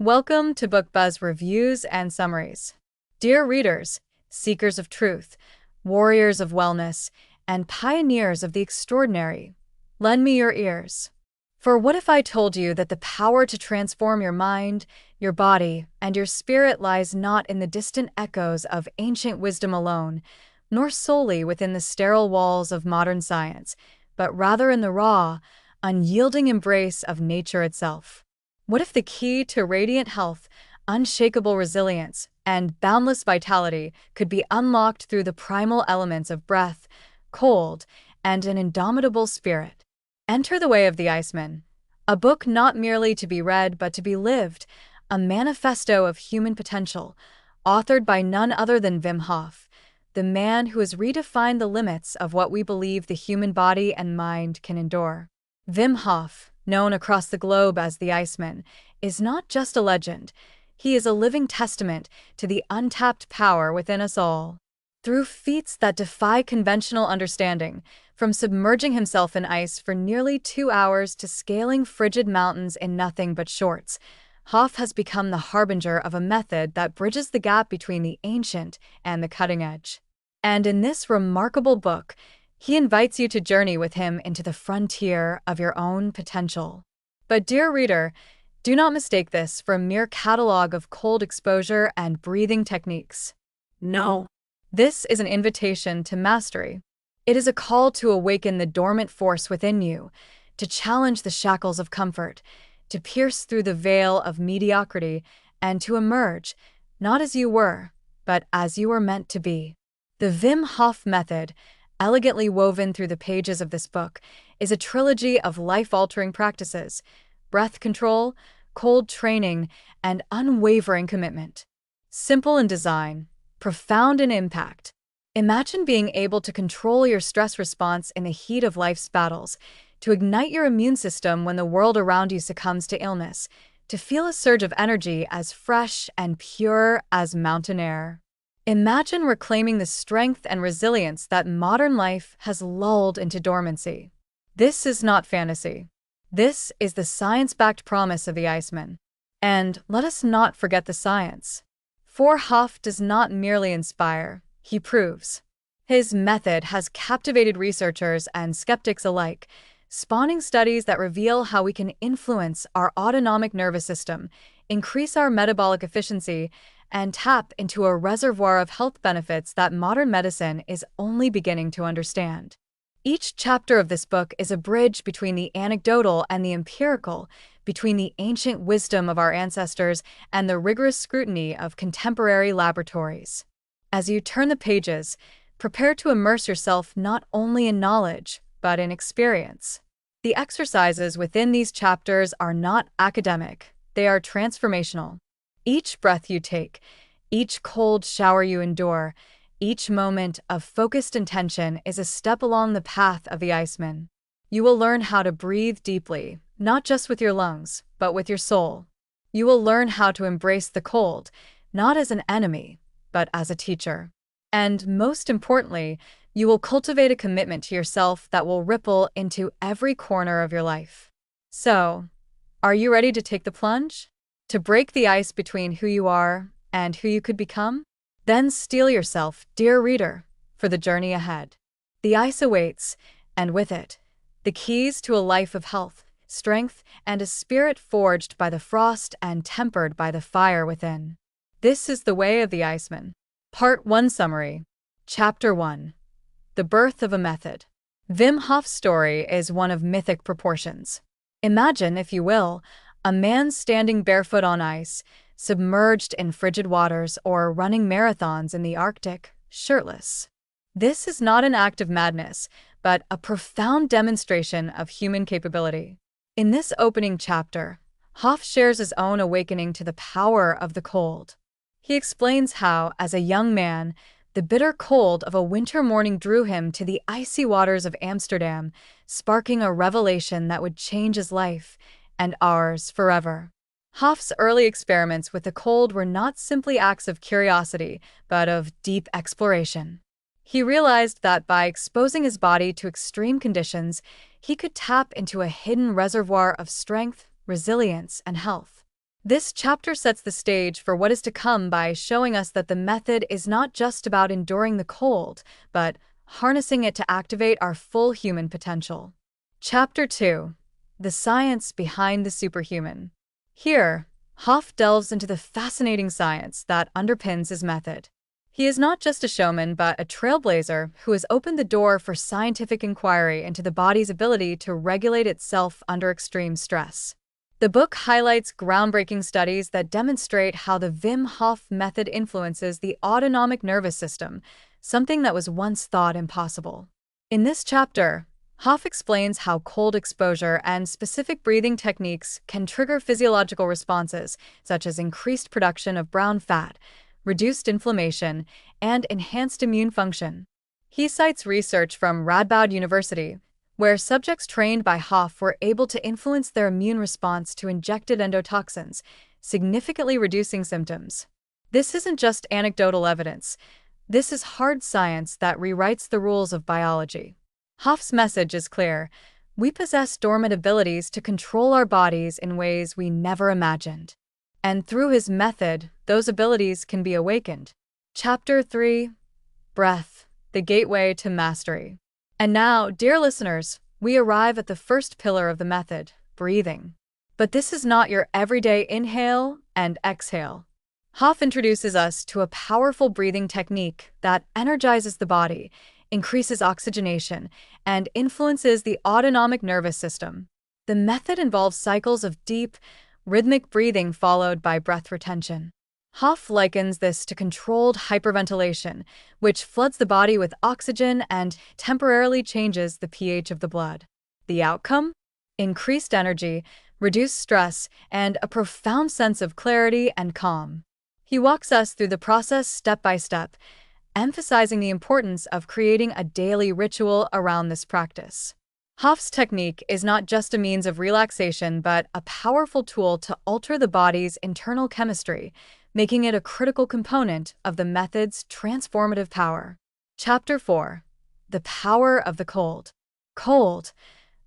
Welcome to Book Buzz Reviews and Summaries. Dear readers, seekers of truth, warriors of wellness, and pioneers of the extraordinary, lend me your ears. For what if I told you that the power to transform your mind, your body, and your spirit lies not in the distant echoes of ancient wisdom alone, nor solely within the sterile walls of modern science, but rather in the raw, unyielding embrace of nature itself? What if the key to radiant health, unshakable resilience, and boundless vitality could be unlocked through the primal elements of breath, cold, and an indomitable spirit? Enter The Way of the Iceman, a book not merely to be read but to be lived, a manifesto of human potential, authored by none other than Wim Hof, the man who has redefined the limits of what we believe the human body and mind can endure. Wim Hof, known across the globe as the Iceman, is not just a legend. He is a living testament to the untapped power within us all. Through feats that defy conventional understanding, from submerging himself in ice for nearly 2 hours to scaling frigid mountains in nothing but shorts, Hof has become the harbinger of a method that bridges the gap between the ancient and the cutting edge. And in this remarkable book, he invites you to journey with him into the frontier of your own potential. But dear reader, do not mistake this for a mere catalog of cold exposure and breathing techniques. No. This is an invitation to mastery. It is a call to awaken the dormant force within you, to challenge the shackles of comfort, to pierce through the veil of mediocrity, and to emerge, not as you were, but as you were meant to be. The Wim Hof method, elegantly woven through the pages of this book, is a trilogy of life-altering practices: breath control, cold training, and unwavering commitment. Simple in design, profound in impact. Imagine being able to control your stress response in the heat of life's battles, to ignite your immune system when the world around you succumbs to illness, to feel a surge of energy as fresh and pure as mountain air. Imagine reclaiming the strength and resilience that modern life has lulled into dormancy. This is not fantasy. This is the science-backed promise of the Iceman. And let us not forget the science. For Hof does not merely inspire, he proves. His method has captivated researchers and skeptics alike, spawning studies that reveal how we can influence our autonomic nervous system, increase our metabolic efficiency, and tap into a reservoir of health benefits that modern medicine is only beginning to understand. Each chapter of this book is a bridge between the anecdotal and the empirical, between the ancient wisdom of our ancestors and the rigorous scrutiny of contemporary laboratories. As you turn the pages, prepare to immerse yourself not only in knowledge, but in experience. The exercises within these chapters are not academic, they are transformational. Each breath you take, each cold shower you endure, each moment of focused intention is a step along the path of the Iceman. You will learn how to breathe deeply, not just with your lungs, but with your soul. You will learn how to embrace the cold, not as an enemy, but as a teacher. And most importantly, you will cultivate a commitment to yourself that will ripple into every corner of your life. So, are you ready to take the plunge? To break the ice between who you are and who you could become? Then steel yourself, dear reader, for the journey ahead. The ice awaits, and with it, the keys to a life of health, strength, and a spirit forged by the frost and tempered by the fire within. This is The Way of the Iceman. Part 1 Summary. Chapter 1. The Birth of a Method. Wim Hof's story is one of mythic proportions. Imagine, if you will, a man standing barefoot on ice, submerged in frigid waters, or running marathons in the Arctic, shirtless. This is not an act of madness, but a profound demonstration of human capability. In this opening chapter, Hof shares his own awakening to the power of the cold. He explains how, as a young man, the bitter cold of a winter morning drew him to the icy waters of Amsterdam, sparking a revelation that would change his life and ours forever. Hof's early experiments with the cold were not simply acts of curiosity, but of deep exploration. He realized that by exposing his body to extreme conditions, he could tap into a hidden reservoir of strength, resilience, and health. This chapter sets the stage for what is to come by showing us that the method is not just about enduring the cold, but harnessing it to activate our full human potential. Chapter 2. The Science Behind the Superhuman. Here, Hof delves into the fascinating science that underpins his method. He is not just a showman, but a trailblazer who has opened the door for scientific inquiry into the body's ability to regulate itself under extreme stress. The book highlights groundbreaking studies that demonstrate how the Wim Hof method influences the autonomic nervous system, something that was once thought impossible. In this chapter, Hof explains how cold exposure and specific breathing techniques can trigger physiological responses, such as increased production of brown fat, reduced inflammation, and enhanced immune function. He cites research from Radboud University, where subjects trained by Hof were able to influence their immune response to injected endotoxins, significantly reducing symptoms. This isn't just anecdotal evidence. This is hard science that rewrites the rules of biology. Hof's message is clear. We possess dormant abilities to control our bodies in ways we never imagined. And through his method, those abilities can be awakened. Chapter 3. Breath, the Gateway to Mastery. And now, dear listeners, we arrive at the first pillar of the method, breathing. But this is not your everyday inhale and exhale. Hof introduces us to a powerful breathing technique that energizes the body, increases oxygenation, and influences the autonomic nervous system. The method involves cycles of deep, rhythmic breathing followed by breath retention. Hof likens this to controlled hyperventilation, which floods the body with oxygen and temporarily changes the pH of the blood. The outcome? Increased energy, reduced stress, and a profound sense of clarity and calm. He walks us through the process step by step, emphasizing the importance of creating a daily ritual around this practice. Hof's technique is not just a means of relaxation, but a powerful tool to alter the body's internal chemistry, making it a critical component of the method's transformative power. Chapter 4. The Power of the Cold. Cold.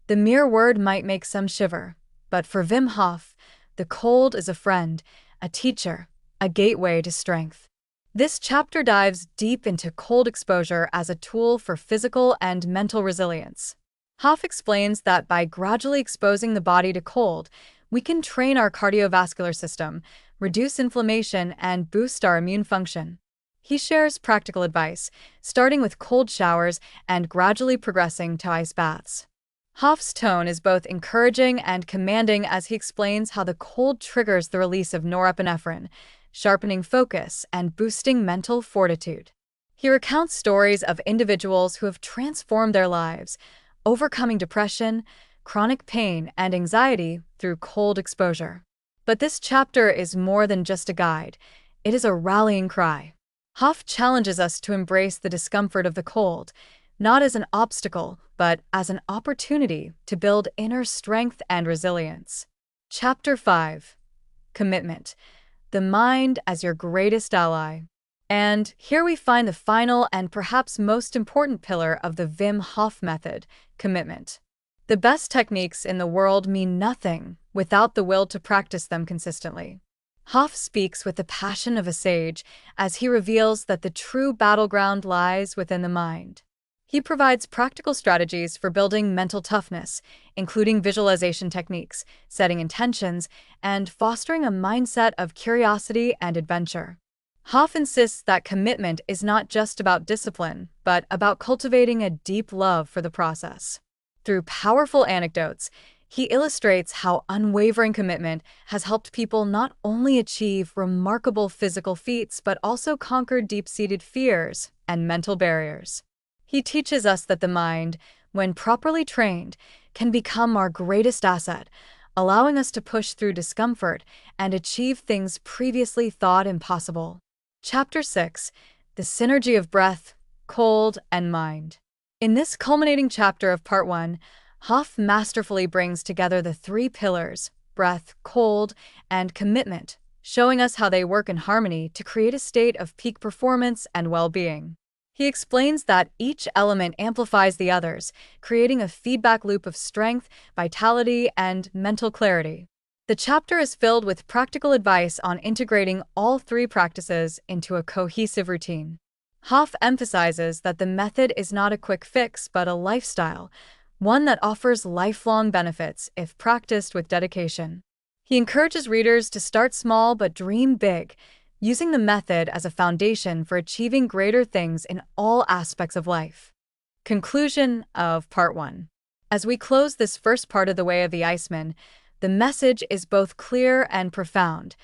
The mere word might make some shiver, but for Wim Hof, the cold is a friend, a teacher, a gateway to strength. This chapter dives deep into cold exposure as a tool for physical and mental resilience. Hof explains that by gradually exposing the body to cold, we can train our cardiovascular system, reduce inflammation, and boost our immune function. He shares practical advice, starting with cold showers and gradually progressing to ice baths. Hof's tone is both encouraging and commanding as he explains how the cold triggers the release of norepinephrine, sharpening focus and boosting mental fortitude. He recounts stories of individuals who have transformed their lives, overcoming depression, chronic pain, and anxiety through cold exposure. But this chapter is more than just a guide. It is a rallying cry. Hof challenges us to embrace the discomfort of the cold, not as an obstacle, but as an opportunity to build inner strength and resilience. Chapter 5. Commitment. The mind as your greatest ally. And here we find the final and perhaps most important pillar of the Wim Hof method, commitment. The best techniques in the world mean nothing without the will to practice them consistently. Hof speaks with the passion of a sage as he reveals that the true battleground lies within the mind. He provides practical strategies for building mental toughness, including visualization techniques, setting intentions, and fostering a mindset of curiosity and adventure. Hof insists that commitment is not just about discipline, but about cultivating a deep love for the process. Through powerful anecdotes, he illustrates how unwavering commitment has helped people not only achieve remarkable physical feats, but also conquer deep-seated fears and mental barriers. He teaches us that the mind, when properly trained, can become our greatest asset, allowing us to push through discomfort and achieve things previously thought impossible. Chapter 6. The Synergy of Breath, Cold, and Mind. In this culminating chapter of Part 1, Hof masterfully brings together the three pillars, breath, cold, and commitment, showing us how they work in harmony to create a state of peak performance and well-being. He explains that each element amplifies the others, creating a feedback loop of strength, vitality, and mental clarity. The chapter is filled with practical advice on integrating all three practices into a cohesive routine. Hof emphasizes that the method is not a quick fix but a lifestyle, one that offers lifelong benefits if practiced with dedication. He encourages readers to start small but dream big, using the method as a foundation for achieving greater things in all aspects of life. Conclusion of Part 1. As we close this first part of The Way of the Iceman, the message is both clear and profound.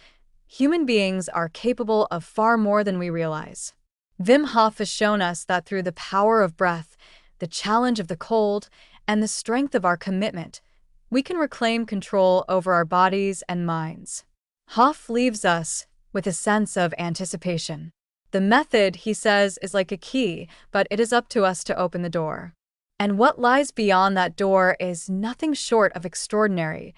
Human beings are capable of far more than we realize. Wim Hof has shown us that through the power of breath, the challenge of the cold, and the strength of our commitment, we can reclaim control over our bodies and minds. Hof leaves us with a sense of anticipation. The method, he says, is like a key, but it is up to us to open the door. And what lies beyond that door is nothing short of extraordinary: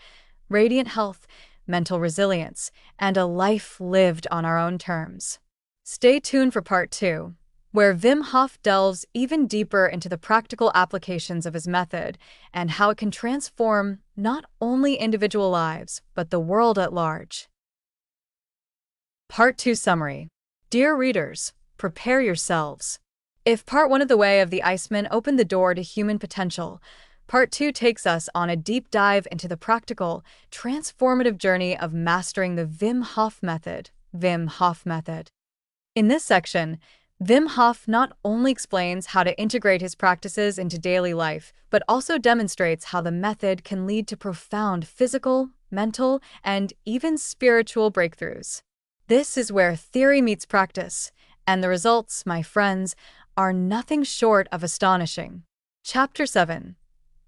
radiant health, mental resilience, and a life lived on our own terms. Stay tuned for Part 2, where Wim Hof delves even deeper into the practical applications of his method and how it can transform not only individual lives, but the world at large. Part 2 Summary. Dear readers, prepare yourselves. If Part 1 of The Way of the Iceman opened the door to human potential, Part 2 takes us on a deep dive into the practical, transformative journey of mastering the Wim Hof method. Wim Hof method. In this section, Wim Hof not only explains how to integrate his practices into daily life, but also demonstrates how the method can lead to profound physical, mental, and even spiritual breakthroughs. This is where theory meets practice, and the results, my friends, are nothing short of astonishing. Chapter 7.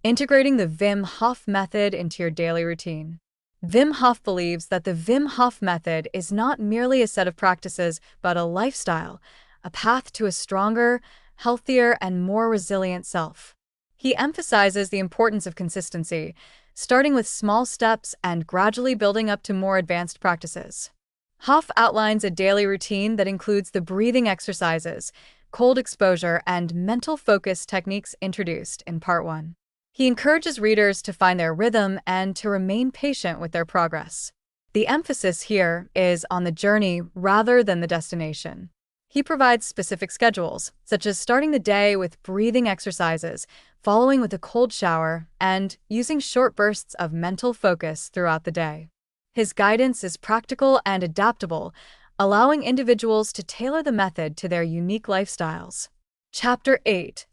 Integrating the Wim Hof method into your daily routine. Wim Hof believes that the Wim Hof method is not merely a set of practices, but a lifestyle, a path to a stronger, healthier, and more resilient self. He emphasizes the importance of consistency, starting with small steps and gradually building up to more advanced practices. Hof outlines a daily routine that includes the breathing exercises, cold exposure, and mental focus techniques introduced in Part 1. He encourages readers to find their rhythm and to remain patient with their progress. The emphasis here is on the journey rather than the destination. He provides specific schedules, such as starting the day with breathing exercises, following with a cold shower, and using short bursts of mental focus throughout the day. His guidance is practical and adaptable, allowing individuals to tailor the method to their unique lifestyles. Chapter 8.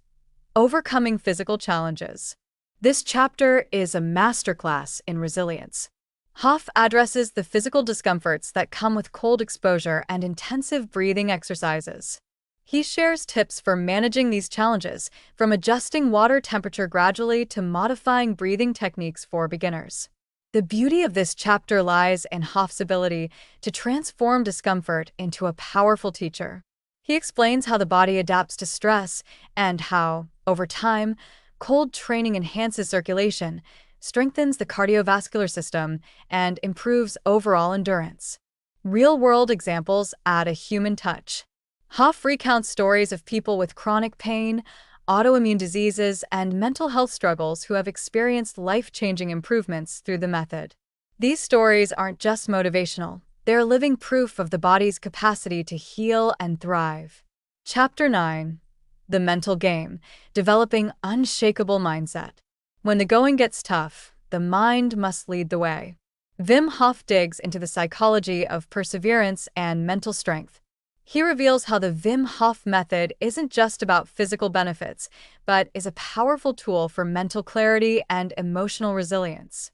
Overcoming Physical Challenges. This chapter is a masterclass in resilience. Hof addresses the physical discomforts that come with cold exposure and intensive breathing exercises. He shares tips for managing these challenges, from adjusting water temperature gradually to modifying breathing techniques for beginners. The beauty of this chapter lies in Hof's ability to transform discomfort into a powerful teacher. He explains how the body adapts to stress and how, over time, cold training enhances circulation, strengthens the cardiovascular system, and improves overall endurance. Real-world examples add a human touch. Hof recounts stories of people with chronic pain, autoimmune diseases, and mental health struggles who have experienced life-changing improvements through the method. These stories aren't just motivational, they're living proof of the body's capacity to heal and thrive. Chapter 9. The Mental Game: Developing Unshakable Mindset. When the going gets tough, the mind must lead the way. Wim Hof digs into the psychology of perseverance and mental strength. He reveals how the Wim Hof method isn't just about physical benefits, but is a powerful tool for mental clarity and emotional resilience.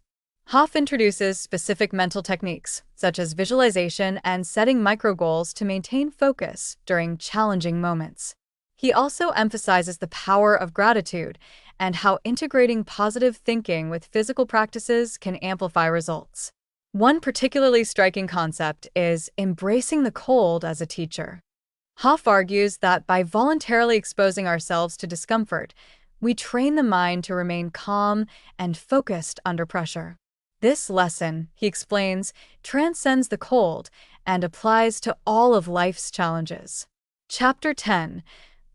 Hof introduces specific mental techniques, such as visualization and setting micro-goals to maintain focus during challenging moments. He also emphasizes the power of gratitude and how integrating positive thinking with physical practices can amplify results. One particularly striking concept is embracing the cold as a teacher. Hof argues that by voluntarily exposing ourselves to discomfort, we train the mind to remain calm and focused under pressure. This lesson, he explains, transcends the cold and applies to all of life's challenges. Chapter 10.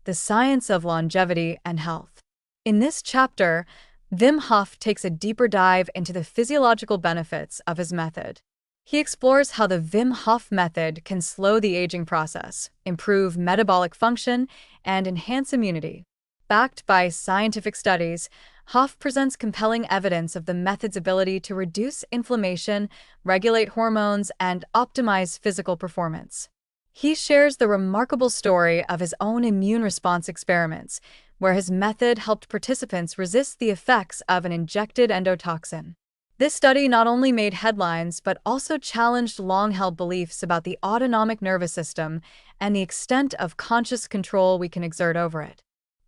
The Science of Longevity and Health. In this chapter, Wim Hof takes a deeper dive into the physiological benefits of his method. He explores how the Wim Hof method can slow the aging process, improve metabolic function, and enhance immunity. Backed by scientific studies, Hof presents compelling evidence of the method's ability to reduce inflammation, regulate hormones, and optimize physical performance. He shares the remarkable story of his own immune response experiments, where his method helped participants resist the effects of an injected endotoxin. This study not only made headlines but also challenged long-held beliefs about the autonomic nervous system and the extent of conscious control we can exert over it.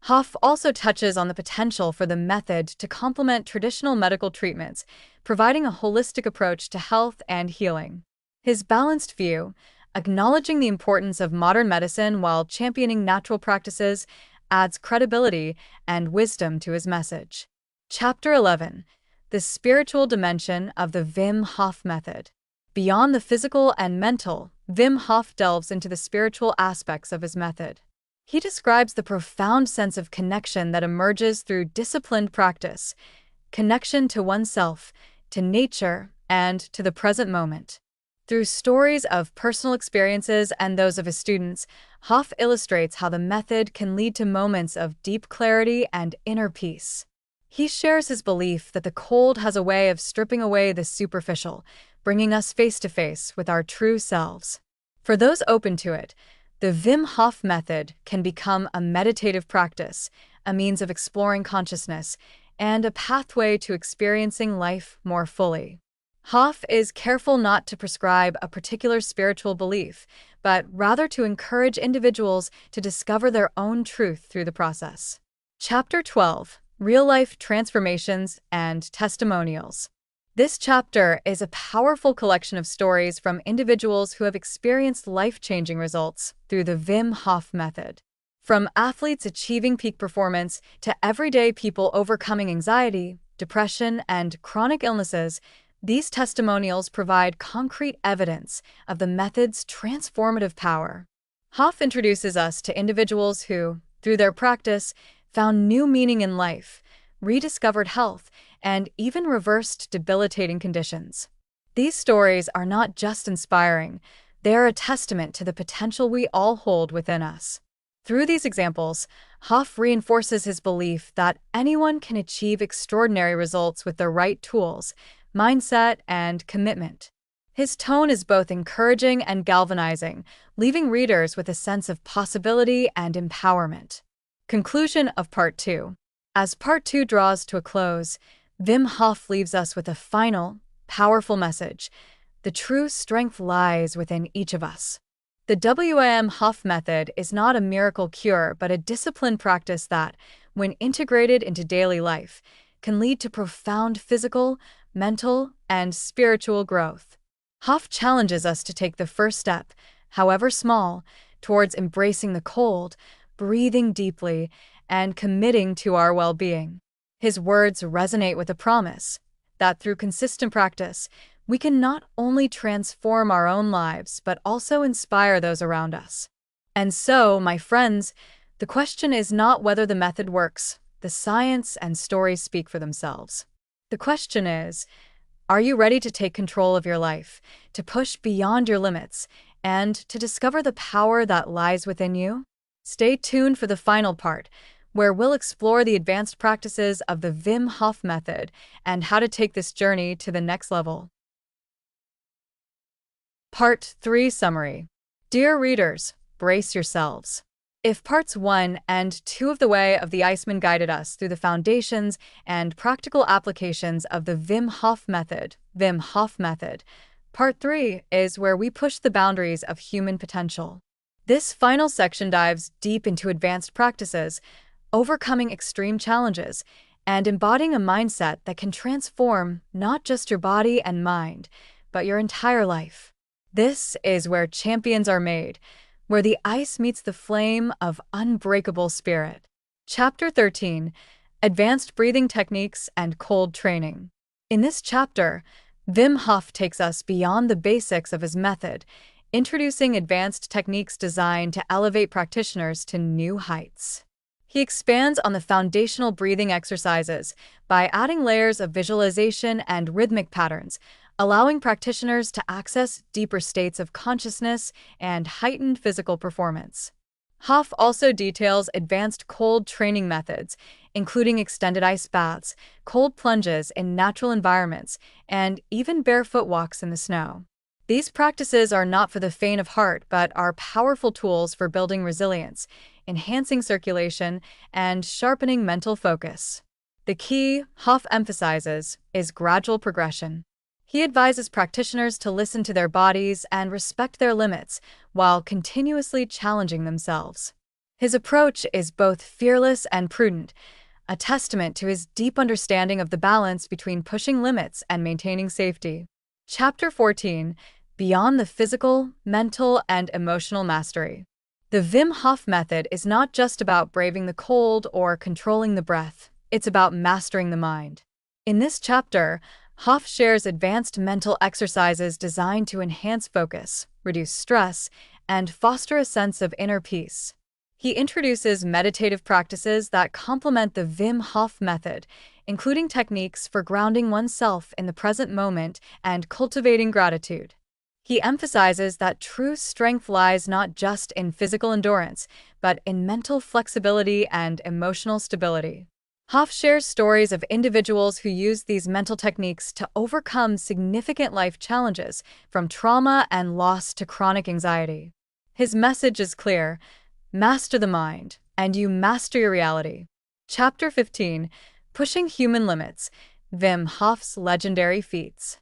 Hof also touches on the potential for the method to complement traditional medical treatments, providing a holistic approach to health and healing. His balanced view, acknowledging the importance of modern medicine while championing natural practices, adds credibility and wisdom to his message. Chapter 11. The spiritual dimension of the Wim Hof method. Beyond the physical and mental, Wim Hof delves into the spiritual aspects of his method. He describes the profound sense of connection that emerges through disciplined practice, connection to oneself, to nature, and to the present moment. Through stories of personal experiences and those of his students, Hof illustrates how the method can lead to moments of deep clarity and inner peace. He shares his belief that the cold has a way of stripping away the superficial, bringing us face to face with our true selves. For those open to it, the Wim Hof method can become a meditative practice, a means of exploring consciousness, and a pathway to experiencing life more fully. Hof is careful not to prescribe a particular spiritual belief, but rather to encourage individuals to discover their own truth through the process. Chapter 12. Real-life transformations and testimonials. This chapter is a powerful collection of stories from individuals who have experienced life-changing results through the Wim Hof method. From athletes achieving peak performance to everyday people overcoming anxiety, depression, and chronic illnesses, these testimonials provide concrete evidence of the method's transformative power. Hof introduces us to individuals who, through their practice, found new meaning in life, rediscovered health, and even reversed debilitating conditions. These stories are not just inspiring, they are a testament to the potential we all hold within us. Through these examples, Hof reinforces his belief that anyone can achieve extraordinary results with the right tools, mindset, and commitment. His tone is both encouraging and galvanizing, leaving readers with a sense of possibility and empowerment. Conclusion of Part 2. As Part 2 draws to a close, Wim Hof leaves us with a final, powerful message. The true strength lies within each of us. The Wim Hof method is not a miracle cure but a disciplined practice that, when integrated into daily life, can lead to profound physical, mental, and spiritual growth. Hof challenges us to take the first step, however small, towards embracing the cold, breathing deeply, and committing to our well-being. His words resonate with the promise that through consistent practice, we can not only transform our own lives but also inspire those around us. And so, my friends, the question is not whether the method works. The science and stories speak for themselves. The question is, are you ready to take control of your life, to push beyond your limits, and to discover the power that lies within you? Stay tuned for the final part, where we'll explore the advanced practices of the Wim Hof method and how to take this journey to the next level. Part 3 Summary. Dear readers, brace yourselves. If Parts 1 and 2 of The Way of the Iceman guided us through the foundations and practical applications of the Wim Hof method, Part 3 is where we push the boundaries of human potential. This final section dives deep into advanced practices, overcoming extreme challenges, and embodying a mindset that can transform not just your body and mind, but your entire life. This is where champions are made, where the ice meets the flame of unbreakable spirit. Chapter 13. Advanced Breathing Techniques and Cold Training. In this chapter, Wim Hof takes us beyond the basics of his method, introducing advanced techniques designed to elevate practitioners to new heights. He expands on the foundational breathing exercises by adding layers of visualization and rhythmic patterns, allowing practitioners to access deeper states of consciousness and heightened physical performance. Hof also details advanced cold training methods, including extended ice baths, cold plunges in natural environments, and even barefoot walks in the snow. These practices are not for the faint of heart, but are powerful tools for building resilience, enhancing circulation, and sharpening mental focus. The key, Hof emphasizes, is gradual progression. He advises practitioners to listen to their bodies and respect their limits while continuously challenging themselves. His approach is both fearless and prudent, a testament to his deep understanding of the balance between pushing limits and maintaining safety. Chapter 14: Beyond the Physical, Mental, and Emotional Mastery. The Wim Hof method is not just about braving the cold or controlling the breath, it's about mastering the mind. In this chapter, Hof shares advanced mental exercises designed to enhance focus, reduce stress, and foster a sense of inner peace. He introduces meditative practices that complement the Wim Hof method, including techniques for grounding oneself in the present moment and cultivating gratitude. He emphasizes that true strength lies not just in physical endurance, but in mental flexibility and emotional stability. Hof shares stories of individuals who used these mental techniques to overcome significant life challenges, from trauma and loss to chronic anxiety. His message is clear: master the mind, and you master your reality. Chapter 15: Pushing Human Limits, Wim Hof's Legendary Feats.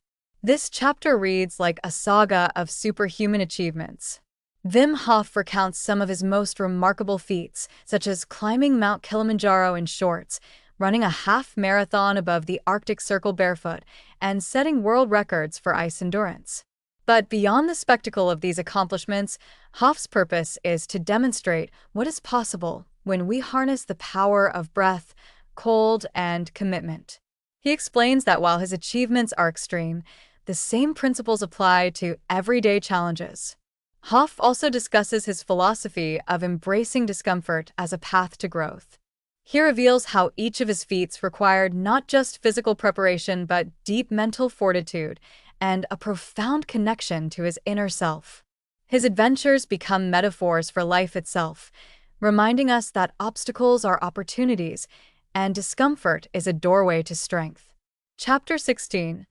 This chapter reads like a saga of superhuman achievements. Wim Hof recounts some of his most remarkable feats, such as climbing Mount Kilimanjaro in shorts, running a half-marathon above the Arctic Circle barefoot, and setting world records for ice endurance. But beyond the spectacle of these accomplishments, Hof's purpose is to demonstrate what is possible when we harness the power of breath, cold, and commitment. He explains that while his achievements are extreme, the same principles apply to everyday challenges. Hof also discusses his philosophy of embracing discomfort as a path to growth. He reveals how each of his feats required not just physical preparation but deep mental fortitude and a profound connection to his inner self. His adventures become metaphors for life itself, reminding us that obstacles are opportunities and discomfort is a doorway to strength. Chapter 16: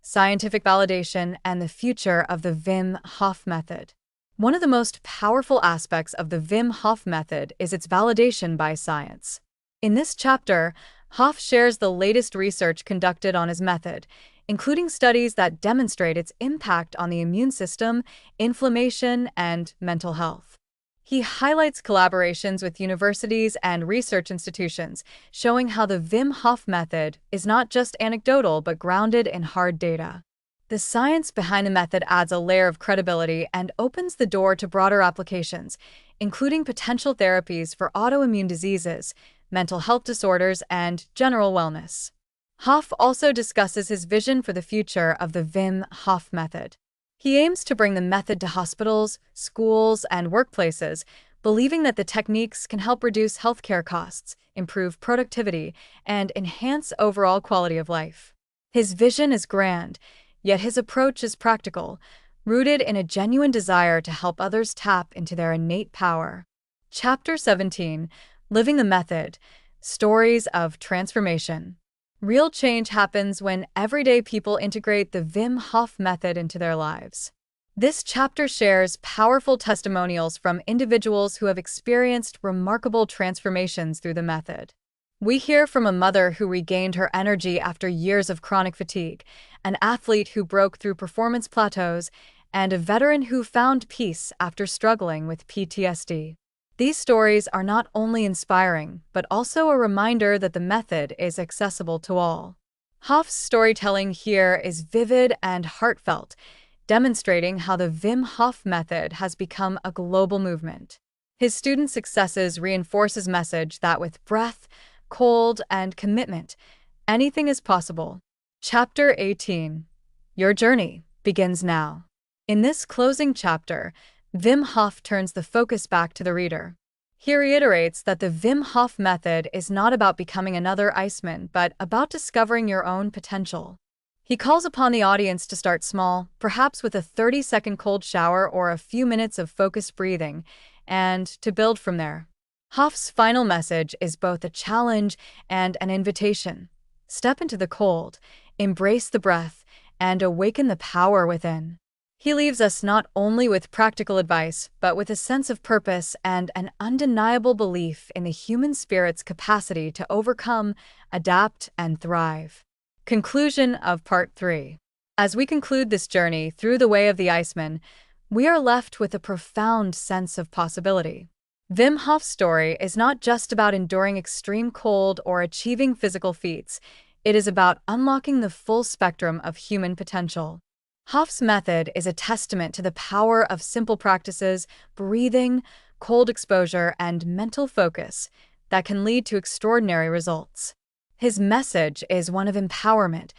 Scientific Validation and the Future of the Wim Hof Method. One of the most powerful aspects of the Wim Hof method is its validation by science. In this chapter, Hof shares the latest research conducted on his method, including studies that demonstrate its impact on the immune system, inflammation, and mental health. He highlights collaborations with universities and research institutions, showing how the Wim Hof method is not just anecdotal but grounded in hard data. The science behind the method adds a layer of credibility and opens the door to broader applications, including potential therapies for autoimmune diseases, mental health disorders, and general wellness. Hof also discusses his vision for the future of the Wim Hof method. He aims to bring the method to hospitals, schools, and workplaces, believing that the techniques can help reduce healthcare costs, improve productivity, and enhance overall quality of life. His vision is grand, yet his approach is practical, rooted in a genuine desire to help others tap into their innate power. Chapter 17: Living the Method, Stories of Transformation. Real change happens when everyday people integrate the Wim Hof method into their lives. This chapter shares powerful testimonials from individuals who have experienced remarkable transformations through the method. We hear from a mother who regained her energy after years of chronic fatigue, an athlete who broke through performance plateaus, and a veteran who found peace after struggling with PTSD. These stories are not only inspiring, but also a reminder that the method is accessible to all. Hof's storytelling here is vivid and heartfelt, demonstrating how the Wim Hof method has become a global movement. His student successes reinforce his message that with breath, cold, and commitment, anything is possible. Chapter 18: Your Journey Begins Now. In this closing chapter, Wim Hof turns the focus back to the reader. He reiterates that the Wim Hof method is not about becoming another Iceman, but about discovering your own potential. He calls upon the audience to start small, perhaps with a 30-second cold shower or a few minutes of focused breathing, and to build from there. Hof's final message is both a challenge and an invitation. Step into the cold, embrace the breath, and awaken the power within. He leaves us not only with practical advice, but with a sense of purpose and an undeniable belief in the human spirit's capacity to overcome, adapt, and thrive. Conclusion of Part 3. As we conclude this journey through the Way of the Iceman, we are left with a profound sense of possibility. Wim Hof's story is not just about enduring extreme cold or achieving physical feats. It is about unlocking the full spectrum of human potential. Hof's method is a testament to the power of simple practices, breathing, cold exposure, and mental focus that can lead to extraordinary results. His message is one of empowerment,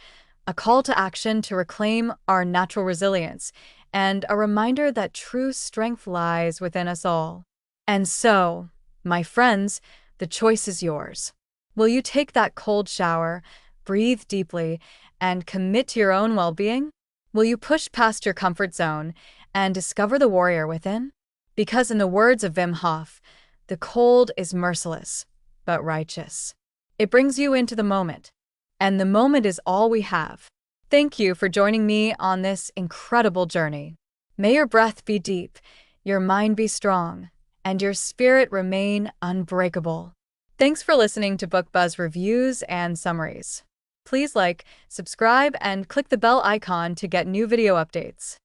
a call to action to reclaim our natural resilience, and a reminder that true strength lies within us all. And so, my friends, the choice is yours. Will you take that cold shower, breathe deeply, and commit to your own well-being? Will you push past your comfort zone and discover the warrior within? Because in the words of Wim Hof, the cold is merciless, but righteous. It brings you into the moment, and the moment is all we have. Thank you for joining me on this incredible journey. May your breath be deep, your mind be strong, and your spirit remain unbreakable. Thanks for listening to Book Buzz reviews and summaries. Please like, subscribe, and click the bell icon to get new video updates.